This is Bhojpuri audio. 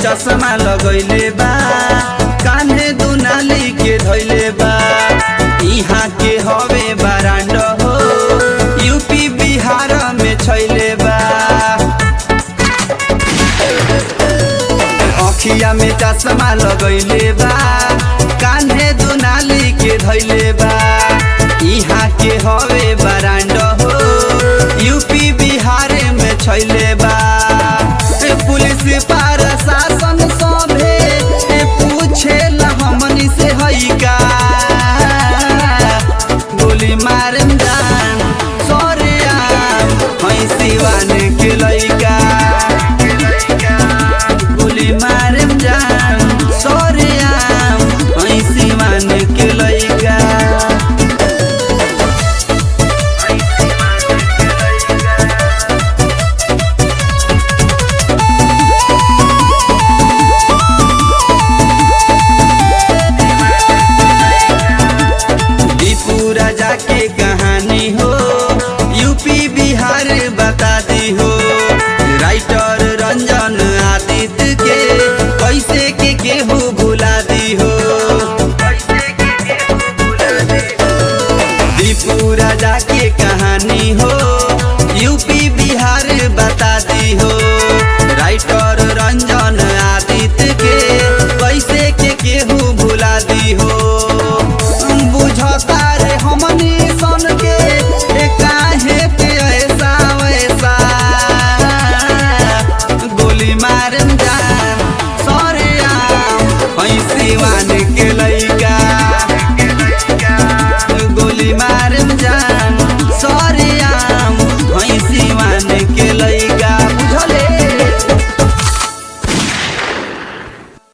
चश्मा लगैले बा, कान्हे दुनाली के धैले बा। यहाँ के हवे बरांड हो, यूपी बिहार में छैले बा। अखिया में चश्मा लगैले बा, कान्हे दुनाली के धैले बा। यहाँ के हवे बरांड हो, यूपी बिहार में छैले बा। पुलिस प्रशासन सभे पूछेला हमनी से हई का, गोली मारम जान सरेआम हई सिवान के लइका। गोली मारम जान सरेआम हई सिवान के लइका। राजा के कहानी हो, यूपी बिहार बता दी हो। राइटर रंजन आदित्य के कैसे के केहू भुला दी हो। दीपू राजा के कहानी हो,